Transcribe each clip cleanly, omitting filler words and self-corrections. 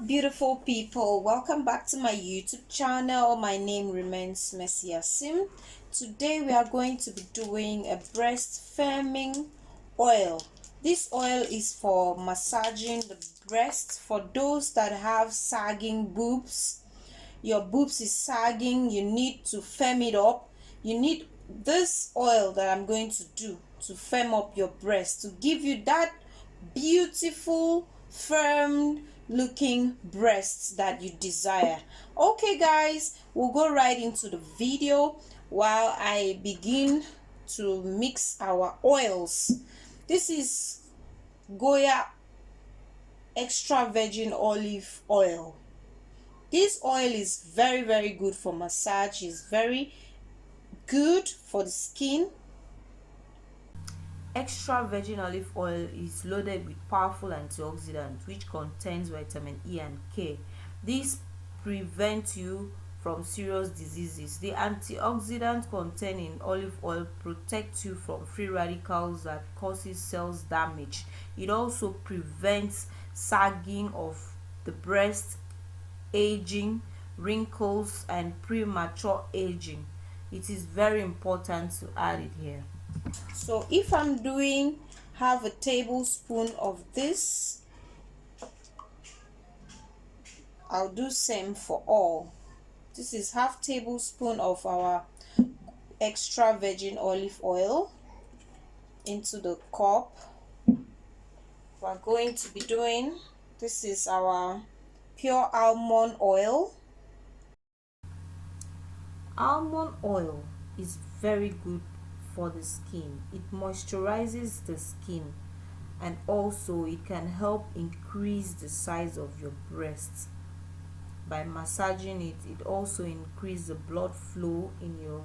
Beautiful people, welcome back to my YouTube channel. My name remains Mercy Asim. Today we are going to be doing a breast firming oil. This oil is for massaging the breast for those that have sagging boobs. Your boobs is sagging, you need to firm it up. You need this oil that I'm going to do to firm up your breast, to give you that beautiful firm looking breasts that you desire. Okay guys, we'll go right into the video while I begin to mix our oils. This is Goya extra virgin olive oil. This oil is very good for massage. It's very good for the skin. Extra virgin olive oil is loaded with powerful antioxidants which contains vitamin E and K. This prevents you from serious diseases. The antioxidant contained in olive oil protects you from free radicals that causes cells damage. It also prevents sagging of the breast, aging, wrinkles, and premature aging. It is very important to add it here. So if I'm doing half a tablespoon of this, I'll do same for all. This is half tablespoon of our extra virgin olive oil into the cup. We're going to be doing, this is our pure almond oil. Almond oil is very good for the skin. It moisturizes the skin, and also it can help increase the size of your breasts. By massaging it, it also increases the blood flow in your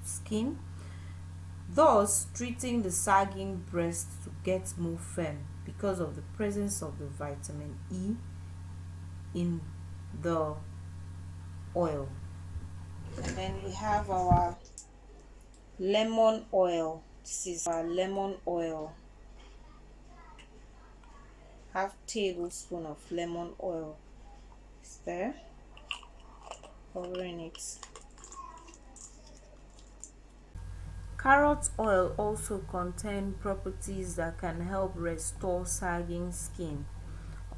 skin, thus treating the sagging breast to get more firm because of the presence of the vitamin E in the oil. And then we have our lemon oil. This is our lemon oil. Half tablespoon of lemon oil is there, covering it. Carrot oil also contains properties that can help restore sagging skin.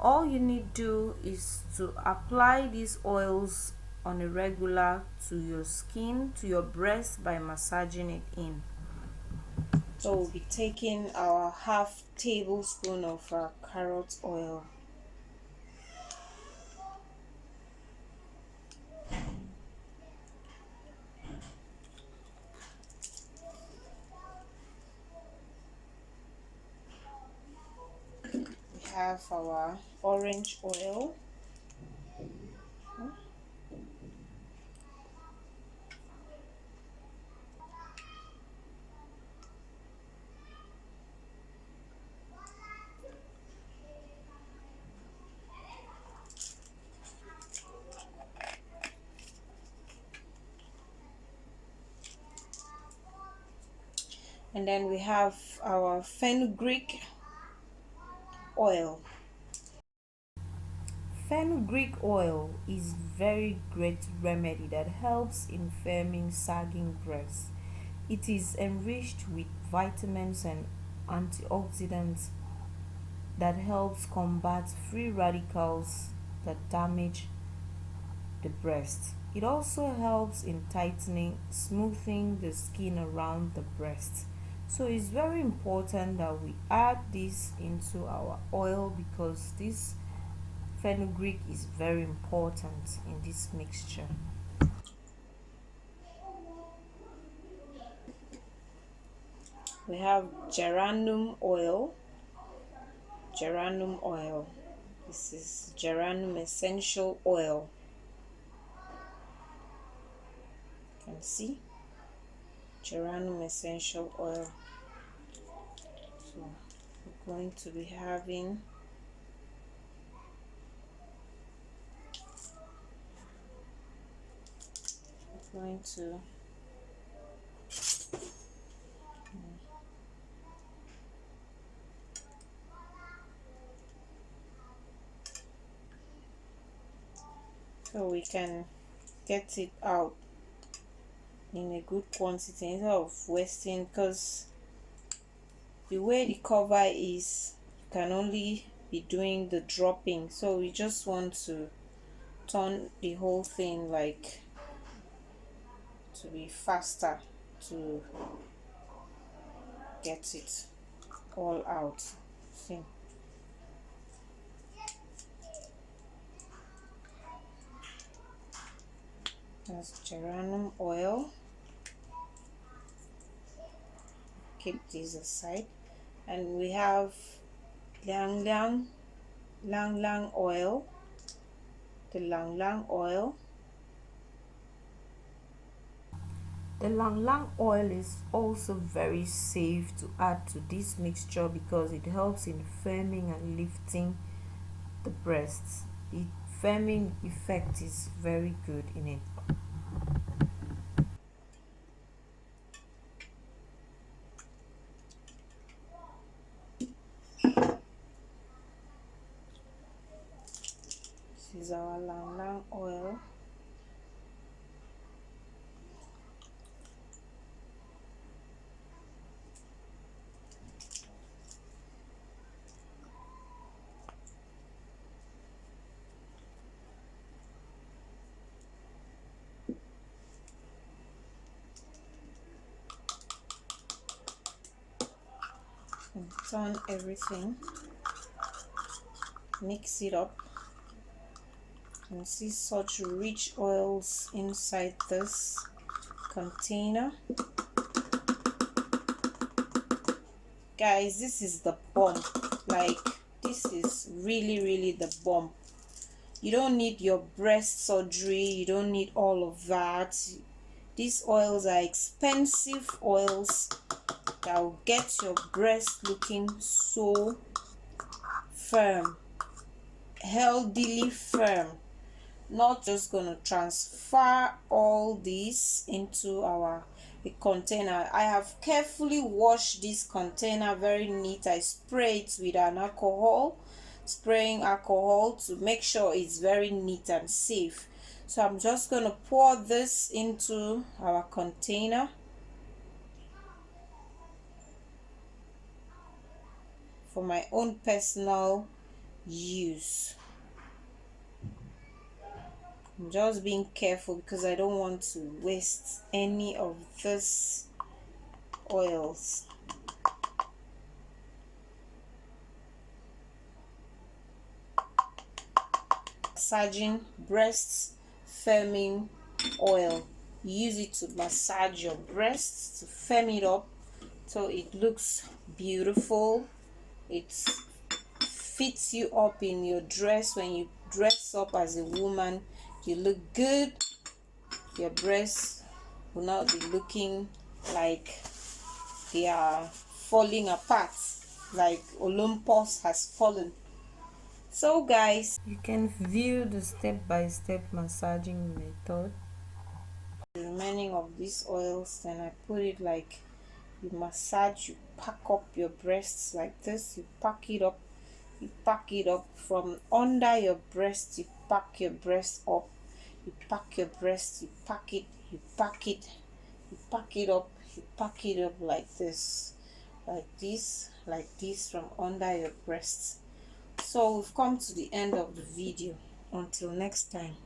All you need to do is to apply these oils on a regular to your skin, to your breast, by massaging it in. So we'll be taking our half tablespoon of our carrot oil. We have our orange oil. And then we have our fenugreek oil. Fenugreek oil is very great remedy that helps in firming sagging breasts. It is enriched with vitamins and antioxidants that helps combat free radicals that damage the breast. It also helps in tightening, smoothing the skin around the breast. So it's very important that we add this into our oil because this fenugreek is very important in this mixture. We have geranium oil. Geranium oil. This is geranium essential oil. You can see geranium essential oil. So we're going to be having going to so we can get it out in a good quantity instead of wasting, because the way the cover is, you can only be doing the dropping, so we just want to turn the whole thing like to be faster to get it all out. See, that's geranium oil. Keep this aside, and we have lang lang oil, the lang oil. The lang oil is also very safe to add to this mixture because it helps in firming and lifting the breasts. The firming effect is very good in it. This is our lang oil. And turn everything, mix it up, and see such rich oils inside this container. Guys, this is the bomb. Like, this is really the bomb. You don't need your breast surgery, you don't need all of that. These oils are expensive oils that will get your breast looking so firm, healthily firm. Not just gonna transfer all this into our container. I have carefully washed this container very neat. I spray it with an alcohol, spraying alcohol to make sure it's very neat and safe. So I'm just gonna pour this into our container for my own personal use. I'm just being careful because I don't want to waste any of this oils. Massaging breasts firming oil. Use it to massage your breasts to firm it up so it looks beautiful. It fits you up in your dress. When you dress up as a woman, you look good. Your breasts will not be looking like they are falling apart, like Olympus has fallen. So guys, you can view the step-by-step massaging method. The remaining of these oils, then I put it like you massage, you pack up your breasts like this, you pack it up, you pack it up from under your breast, you pack your breast up, you pack your breast, you pack it, you pack it, you pack it up, you pack it up like this, like this from under your breasts. So we've come to the end of the video. Until next time.